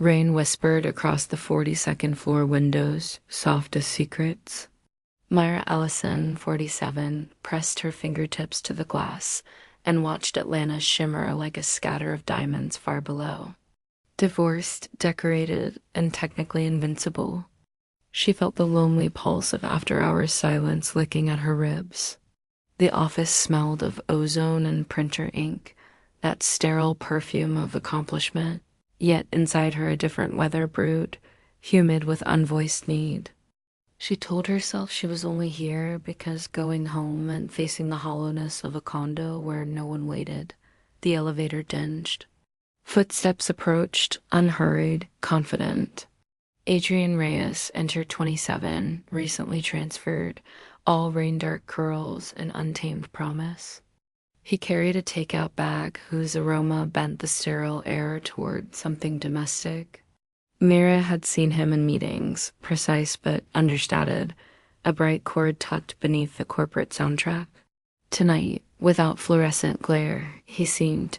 Rain whispered across the 42nd floor windows, soft as secrets. Myra Ellison, 47, pressed her fingertips to the glass and watched Atlanta shimmer like a scatter of diamonds far below. Divorced, decorated, and technically invincible, she felt the lonely pulse of after-hours silence licking at her ribs. The office smelled of ozone and printer ink, that sterile perfume of accomplishment, yet inside her a different weather brewed, humid with unvoiced need. She told herself she was only here because going home meant facing the hollowness of a condo where no one waited. The elevator dinged. Footsteps approached, unhurried, confident. Adrian Reyes entered 27, recently transferred, all rain-dark curls and untamed promise. He carried a takeout bag whose aroma bent the sterile air toward something domestic. Mira had seen him in meetings, precise but understated, a bright cord tucked beneath the corporate soundtrack. Tonight, without fluorescent glare, he seemed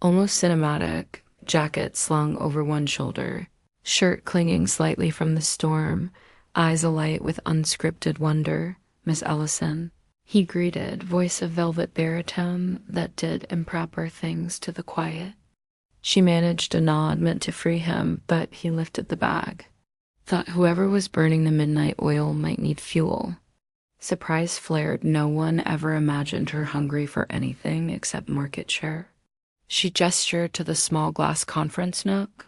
almost cinematic, jacket slung over one shoulder, shirt clinging slightly from the storm, eyes alight with unscripted wonder. Miss Ellison, he greeted, voice of velvet baritone that did improper things to the quiet. She managed a nod meant to free him, but he lifted the bag. Thought whoever was burning the midnight oil might need fuel. Surprise flared. No one ever imagined her hungry for anything except market share. She gestured to the small glass conference nook.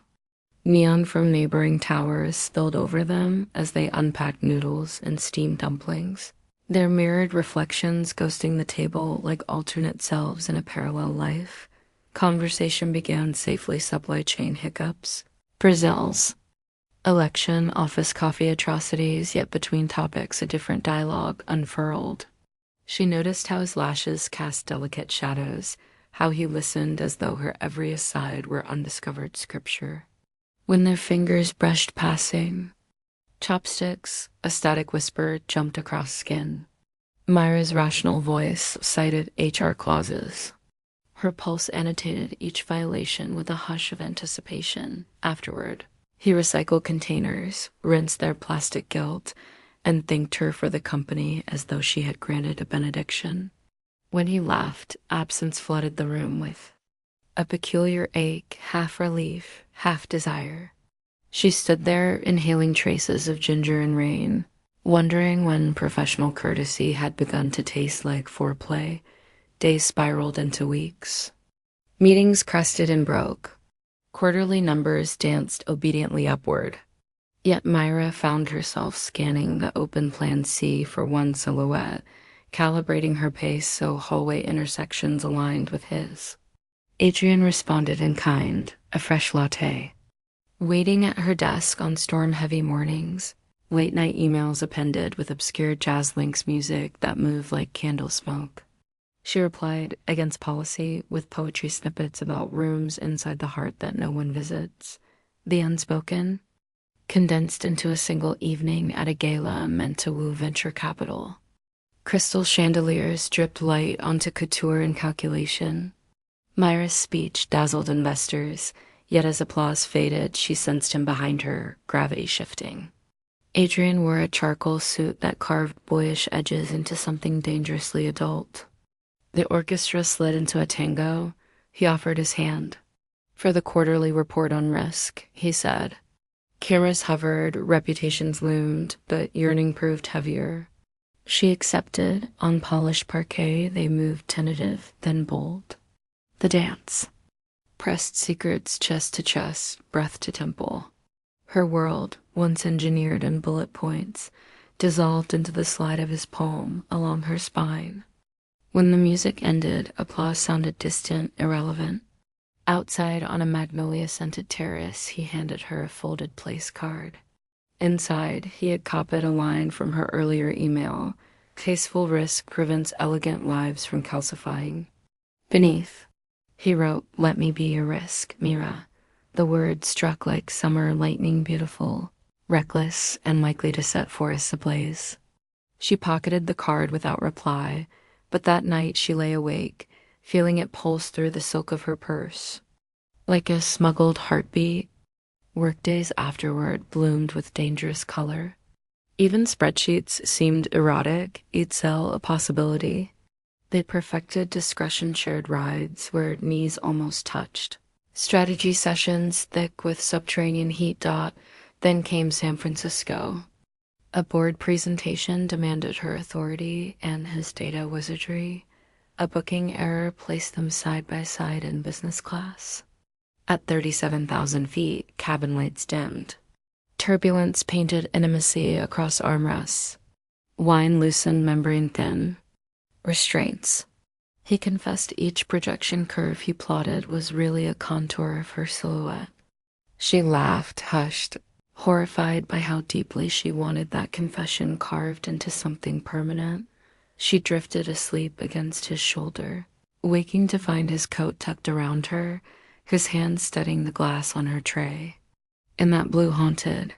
Neon from neighboring towers spilled over them as they unpacked noodles and steamed dumplings, their mirrored reflections ghosting the table like alternate selves in a parallel life. Conversation began safely, supply chain hiccups, Brazils, election, office coffee atrocities, yet between topics a different dialogue unfurled. She noticed how his lashes cast delicate shadows, how he listened as though her every aside were undiscovered scripture. When their fingers brushed passing, chopsticks, a static whisper jumped across skin. Myra's rational voice cited HR clauses. Her pulse annotated each violation with a hush of anticipation. Afterward, he recycled containers, rinsed their plastic guilt, and thanked her for the company as though she had granted a benediction. When he laughed, absence flooded the room with a peculiar ache, half relief, half desire. She stood there, inhaling traces of ginger and rain, wondering when professional courtesy had begun to taste like foreplay. Days spiraled into weeks. Meetings crested and broke. Quarterly numbers danced obediently upward. Yet Myra found herself scanning the open plan C for one silhouette, calibrating her pace so hallway intersections aligned with his. Adrian responded in kind, a fresh latte. Waiting at her desk on storm-heavy mornings, late-night emails appended with obscure Jazz Links music that moved like candle smoke. She replied, against policy, with poetry snippets about rooms inside the heart that no one visits. The unspoken, condensed into a single evening at a gala meant to woo venture capital. Crystal chandeliers dripped light onto couture and calculation. Myra's speech dazzled investors, yet as applause faded, she sensed him behind her, gravity shifting. Adrian wore a charcoal suit that carved boyish edges into something dangerously adult. The orchestra slid into a tango. He offered his hand. For the quarterly report on risk, he said. Cameras hovered, reputations loomed, but yearning proved heavier. She accepted. On polished parquet, they moved tentative, then bold. The dance. Pressed secrets chest to chest, breath to temple. Her world, once engineered in bullet points, dissolved into the slide of his palm along her spine. When the music ended, applause sounded distant, irrelevant. Outside on a magnolia-scented terrace, he handed her a folded place card. Inside, he had copied a line from her earlier email. Tasteful risk prevents elegant lives from calcifying. Beneath, he wrote, "Let me be your risk, Mira." The words struck like summer lightning, beautiful, reckless, and likely to set forests ablaze. She pocketed the card without reply, but that night she lay awake, feeling it pulse through the silk of her purse. Like a smuggled heartbeat, Workdays afterward bloomed with dangerous color. Even spreadsheets seemed erotic, each cell a possibility. They perfected discretion-shared rides where knees almost touched. Strategy sessions thick with subterranean heat. Then came San Francisco. A board presentation demanded her authority and his data wizardry. A booking error placed them side by side in business class. At 37,000 feet, cabin lights dimmed. Turbulence painted intimacy across armrests. Wine loosened membrane thin. Restraints. He confessed each projection curve he plotted was really a contour of her silhouette. She laughed, hushed, horrified by how deeply she wanted that confession carved into something permanent. She drifted asleep against his shoulder, waking to find his coat tucked around her, his hand steadying the glass on her tray. In that blue haunted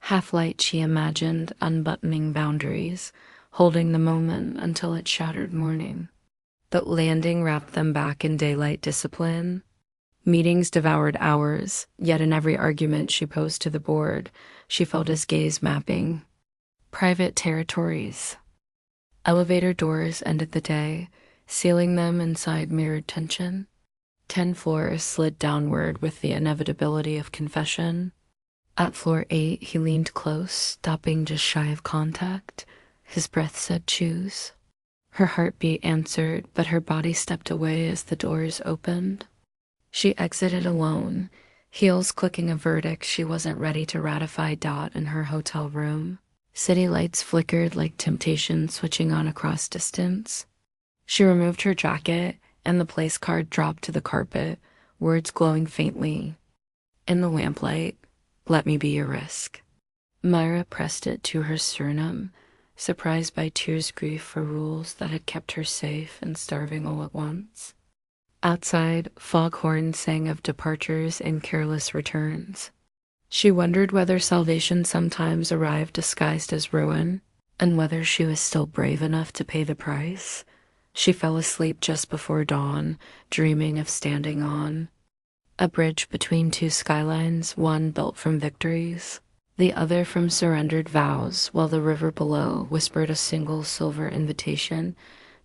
half-light, she imagined unbuttoning boundaries, holding the moment until it shattered morning. The landing wrapped them back in daylight discipline. Meetings devoured hours, yet in every argument she posed to the board, she felt his gaze mapping. Private territories. Elevator doors ended the day, sealing them inside mirrored tension. 10 floors slid downward with the inevitability of confession. At floor 8, he leaned close, stopping just shy of contact. His breath said choose. Her heartbeat answered, but her body stepped away as the doors opened. She exited alone, heels clicking a verdict she wasn't ready to ratify. In her hotel room, city lights flickered like temptation switching on across distance. She removed her jacket, and the place card dropped to the carpet, words glowing faintly. In the lamplight, let me be your risk. Myra pressed it to her sternum, surprised by tears' grief for rules that had kept her safe and starving all at once. Outside, foghorns sang of departures and careless returns. She wondered whether salvation sometimes arrived disguised as ruin, and whether she was still brave enough to pay the price. She fell asleep just before dawn, dreaming of standing on a bridge between two skylines, one built from victories, the other from surrendered vows, while the river below whispered a single silver invitation,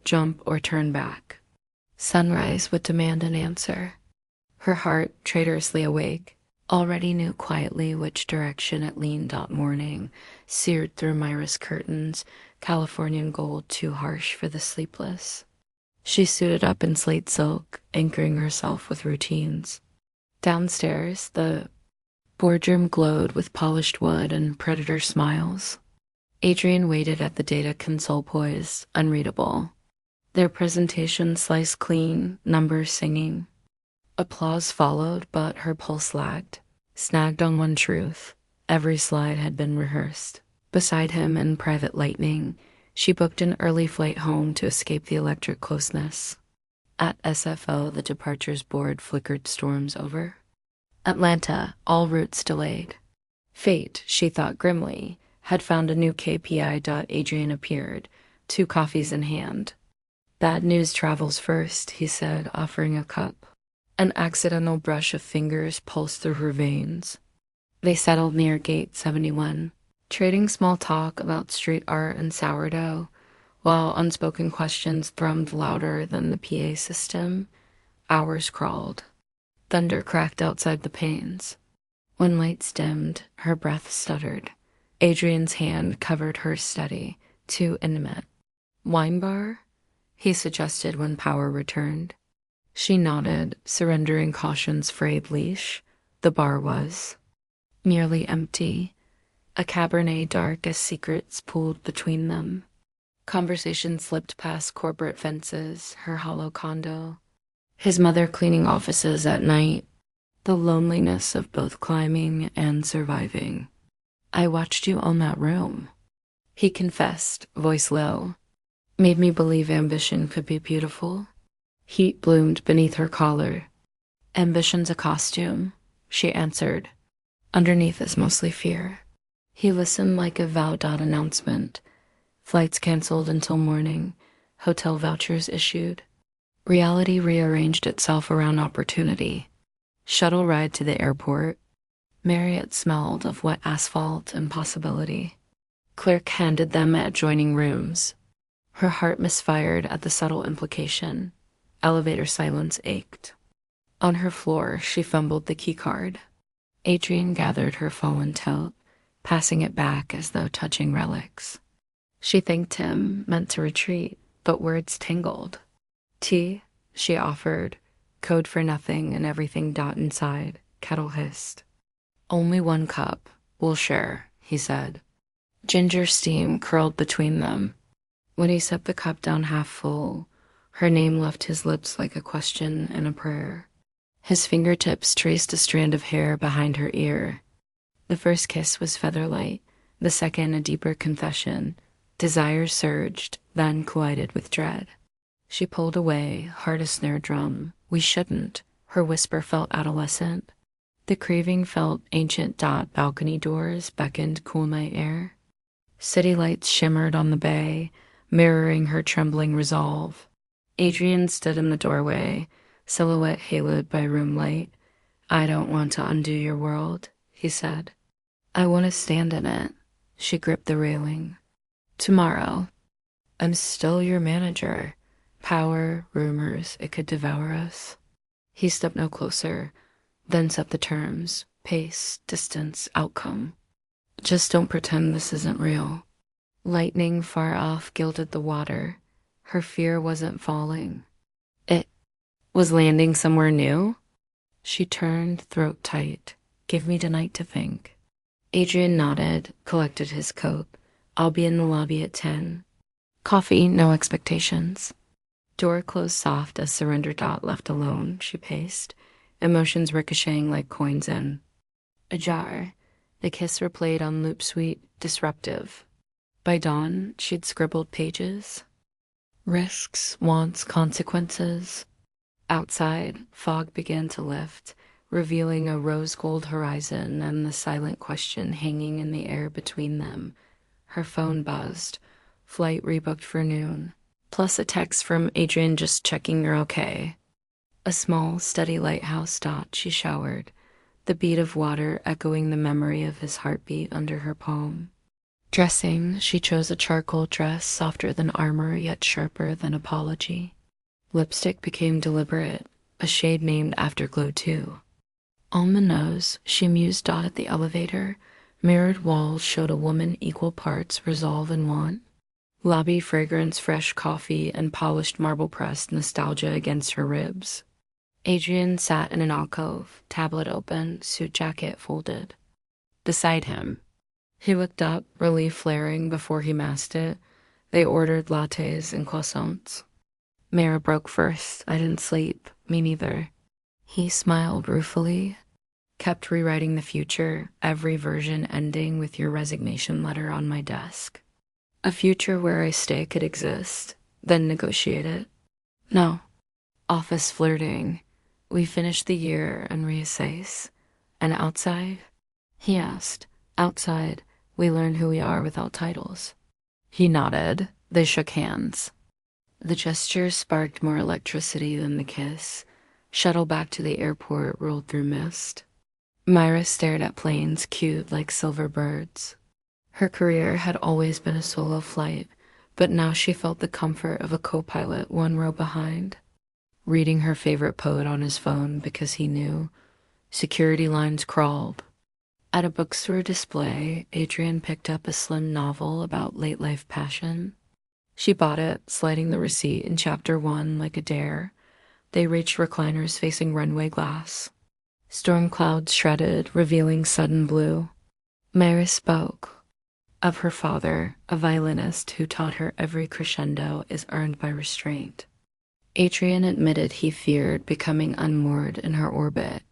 jump or turn back. Sunrise would demand an answer. Her heart, traitorously awake, already knew quietly which direction it leaned. Morning seared through Myra's curtains, Californian gold too harsh for the sleepless. She suited up in slate silk, anchoring herself with routines. Downstairs, the boardroom glowed with polished wood and predator smiles. Adrian waited at the data console, poised, unreadable. Their presentation sliced clean, numbers singing. Applause followed, but her pulse lagged, snagged on one truth. Every slide had been rehearsed. Beside him, in private lightning, she booked an early flight home to escape the electric closeness. At SFO, the departures board flickered storms over. Atlanta, all routes delayed. Fate, she thought grimly, had found a new KPI. Adrian appeared, 2 coffees in hand. Bad news travels first, he said, offering a cup. An accidental brush of fingers pulsed through her veins. They settled near gate 71, trading small talk about street art and sourdough, while unspoken questions thrummed louder than the PA system. Hours crawled. Thunder cracked outside the panes. When lights dimmed, her breath stuttered. Adrian's hand covered hers steady, too intimate. Wine bar? He suggested when power returned. She nodded, surrendering caution's frayed leash. The bar was merely empty, a Cabernet dark as secrets pooled between them. Conversation slipped past corporate fences, her hollow condo, his mother cleaning offices at night, the loneliness of both climbing and surviving. I watched you own that room, he confessed, voice low. Made me believe ambition could be beautiful. Heat bloomed beneath her collar. Ambition's a costume, she answered. Underneath is mostly fear. He listened like a vowed announcement. Flights canceled until morning, hotel vouchers issued. Reality rearranged itself around opportunity. Shuttle ride to the airport, Marriott smelled of wet asphalt and possibility. Clerk handed them adjoining rooms. Her heart misfired at the subtle implication. Elevator silence ached. On her floor, she fumbled the keycard. Adrian gathered her fallen tote, passing it back as though touching relics. She thanked him, meant to retreat, but words tingled. Tea, she offered, code for nothing and everything dot inside, kettle hissed. Only one cup, we'll share, he said. Ginger steam curled between them. When he set the cup down half full, her name left his lips like a question and a prayer. His fingertips traced a strand of hair behind her ear. The first kiss was featherlight, the second a deeper confession. Desire surged, then collided with dread. She pulled away, heart a snare drum. We shouldn't. Her whisper felt adolescent. The craving felt ancient. Balcony doors beckoned cool night air. City lights shimmered on the bay, mirroring her trembling resolve. Adrian stood in the doorway, silhouette haloed by room light. I don't want to undo your world, he said. I want to stand in it. She gripped the railing. Tomorrow. I'm still your manager. Power, rumors, it could devour us. He stepped no closer, then set the terms, pace, distance, outcome. Just don't pretend this isn't real. Lightning far off gilded the water. Her fear wasn't falling. It was landing somewhere new? She turned, throat tight. Give me tonight to think. Adrian nodded, collected his coat. I'll be in the lobby at 10. Coffee, no expectations. Door closed soft as surrender. Left alone, she paced, emotions ricocheting like coins in. Ajar. The kiss replayed on loop suite, disruptive. By dawn, she'd scribbled pages. Risks, wants, consequences. Outside, fog began to lift, revealing a rose-gold horizon and the silent question hanging in the air between them. Her phone buzzed. Flight rebooked for noon. Plus a text from Adrian just checking you're okay. A small, steady lighthouse. She showered, the beat of water echoing the memory of his heartbeat under her palm. Dressing, she chose a charcoal dress, softer than armor yet sharper than apology. Lipstick became deliberate, a shade named Afterglow too. On the nose, she mused. At the elevator, mirrored walls showed a woman equal parts resolve and want. Lobby fragrance, fresh coffee, and polished marble-pressed nostalgia against her ribs. Adrian sat in an alcove, tablet open, suit jacket folded. Beside him. He looked up, relief flaring before he masked it. They ordered lattes and croissants. Mara broke first. I didn't sleep. Me neither. He smiled ruefully. Kept rewriting the future, every version ending with your resignation letter on my desk. A future where I stay could exist, then negotiate it. No. Office flirting. We finish the year and reassess. And outside? He asked. Outside, we learn who we are without titles. He nodded. They shook hands. The gesture sparked more electricity than the kiss. Shuttle back to the airport rolled through mist. Myra stared at planes cued like silver birds. Her career had always been a solo flight, but now she felt the comfort of a co-pilot one row behind. Reading her favorite poet on his phone because he knew. Security lines crawled. At a bookstore display, Adrian picked up a slim novel about late-life passion. She bought it, sliding the receipt in chapter 1 like a dare. They reached recliners facing runway glass. Storm clouds shredded, revealing sudden blue. Myra spoke. Of her father, a violinist who taught her every crescendo is earned by restraint. Adrian admitted he feared becoming unmoored in her orbit.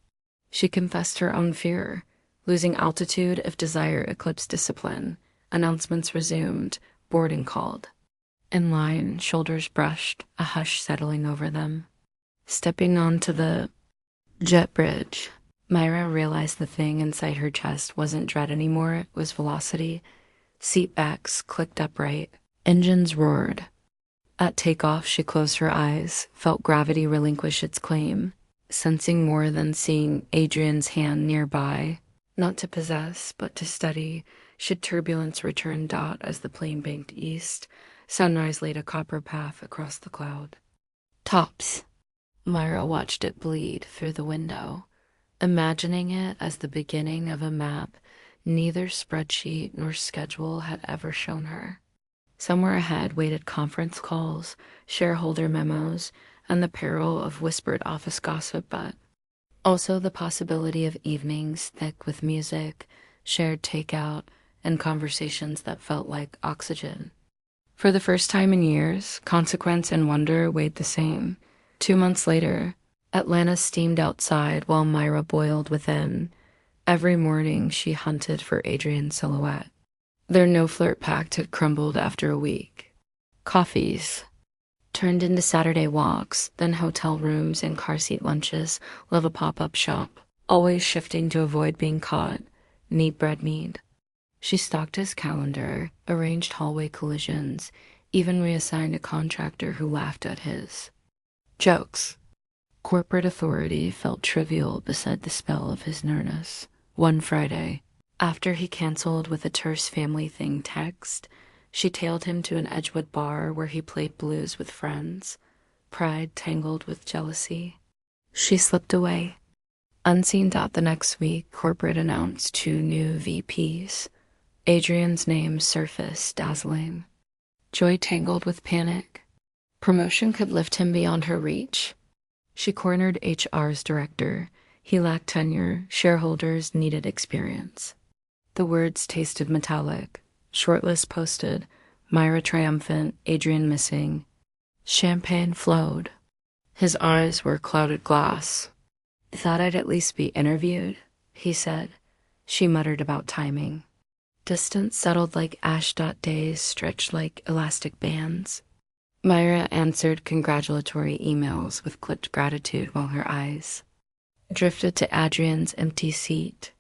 She confessed her own fear, losing altitude if desire eclipsed discipline. Announcements resumed, boarding called. In line, shoulders brushed, a hush settling over them. Stepping onto the jet bridge, Myra realized the thing inside her chest wasn't dread anymore, it was velocity. Seat backs clicked upright. Engines roared. At takeoff, she closed her eyes, felt gravity relinquish its claim, sensing more than seeing Adrian's hand nearby. Not to possess, but to study, should turbulence return. As the plane banked east, sunrise laid a copper path across the cloud. Tops. Myra watched it bleed through the window, imagining it as the beginning of a map neither spreadsheet nor schedule had ever shown her. Somewhere ahead waited conference calls, shareholder memos, and the peril of whispered office gossip, but also the possibility of evenings thick with music, shared takeout, and conversations that felt like oxygen. For the first time in years, consequence and wonder weighed the same. 2 months later, Atlanta steamed outside while Myra boiled within. Every morning she hunted for Adrian's silhouette. Their no-flirt pact had crumbled after a week. Coffees turned into Saturday walks, then hotel rooms and car seat lunches, little pop-up shop, always shifting to avoid being caught. Need bread mead. She stalked his calendar, arranged hallway collisions, even reassigned a contractor who laughed at his jokes. Corporate authority felt trivial beside the spell of his nearness. One Friday, after he canceled with a terse family thing text, she tailed him to an Edgewood bar where he played blues with friends, pride tangled with jealousy. She slipped away. Unseen. The next week, corporate announced 2 new VPs. Adrian's name surfaced, dazzling. Joy tangled with panic. Promotion could lift him beyond her reach. She cornered HR's director. He lacked tenure. Shareholders needed experience. The words tasted metallic. Shortlist posted. Myra triumphant. Adrian missing. Champagne flowed. His eyes were clouded glass. Thought I'd at least be interviewed, he said. She muttered about timing. Distance settled like ash. Days stretched like elastic bands. Myra answered congratulatory emails with clipped gratitude while her eyes drifted to Adrian's empty seat.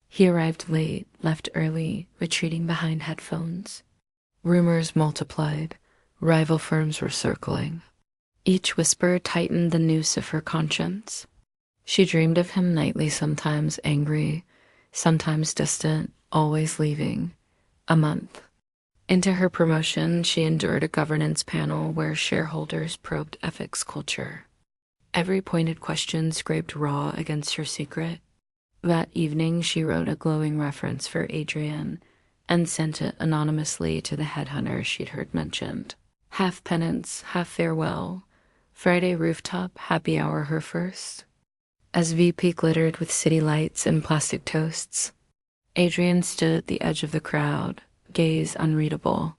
He arrived late, left early, retreating behind headphones. Rumors multiplied. Rival firms were circling. Each whisper tightened the noose of her conscience. She dreamed of him nightly, sometimes angry, sometimes distant, always leaving. A month. Into her promotion, she endured a governance panel where shareholders probed ethics culture. Every pointed question scraped raw against her secret. That evening, she wrote a glowing reference for Adrian and sent it anonymously to the headhunter she'd heard mentioned. Half penance, half farewell. Friday rooftop, happy hour her first. As VP glittered with city lights and plastic toasts, Adrian stood at the edge of the crowd, gaze unreadable.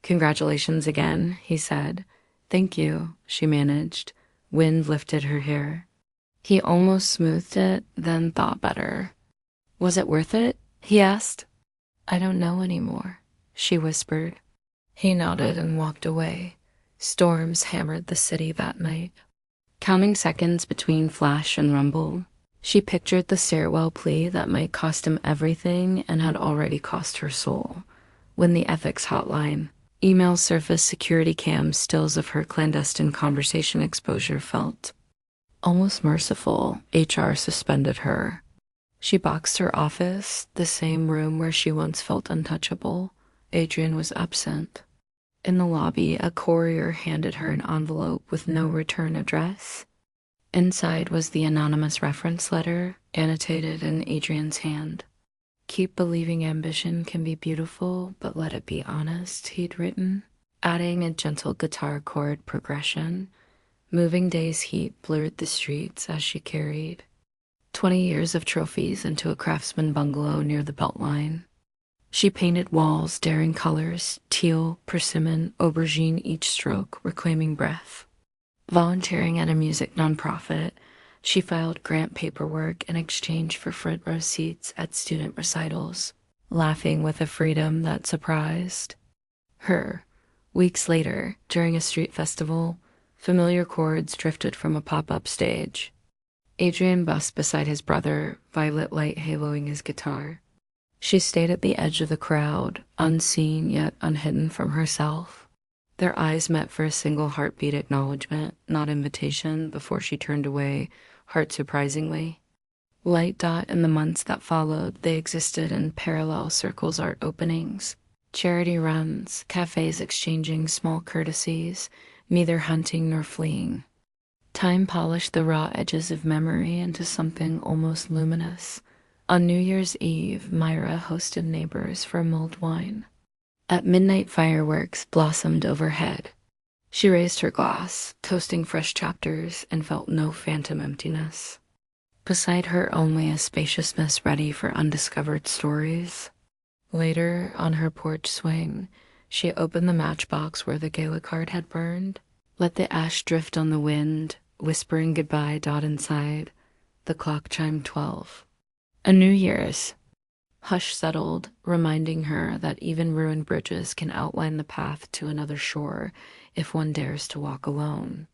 Congratulations again, he said. Thank you, she managed. Wind lifted her hair. He almost smoothed it, then thought better. Was it worth it? He asked. I don't know anymore, she whispered. He nodded and walked away. Storms hammered the city that night. Counting seconds between flash and rumble, she pictured the stairwell plea that might cost him everything and had already cost her soul. When the ethics hotline, emails surfaced, security cams, stills of her clandestine conversation exposure felt almost merciful. HR suspended her. She boxed her office, the same room where she once felt untouchable. Adrian was absent. In the lobby, a courier handed her an envelope with no return address. Inside was the anonymous reference letter, annotated in Adrian's hand. Keep believing ambition can be beautiful, but let it be honest, he'd written, adding a gentle guitar chord progression. Moving days' heat blurred the streets as she carried 20 years of trophies into a craftsman bungalow near the Beltline. She painted walls, daring colors, teal, persimmon, aubergine each stroke, reclaiming breath. Volunteering at a music nonprofit, she filed grant paperwork in exchange for front row seats at student recitals, laughing with a freedom that surprised her. Weeks later, during a street festival, familiar chords drifted from a pop-up stage. Adrian bussed beside his brother, violet light haloing his guitar. She stayed at the edge of the crowd, unseen yet unhidden from herself. Their eyes met for a single heartbeat acknowledgement, not invitation, before she turned away, heart surprisingly. Light dot in the months that followed, they existed in parallel circles art openings, charity runs, cafes exchanging small courtesies, neither hunting nor fleeing. Time polished the raw edges of memory into something almost luminous. On New Year's Eve, Myra hosted neighbors for mulled wine. At midnight, fireworks blossomed overhead. She raised her glass, toasting fresh chapters, and felt no phantom emptiness. Beside her only a spaciousness ready for undiscovered stories. Later, on her porch swing, she opened the matchbox where the gala card had burned, let the ash drift on the wind, whispering goodbye. Inside, the clock chimed 12. A New Year's. Hush settled, reminding her that even ruined bridges can outline the path to another shore if one dares to walk alone.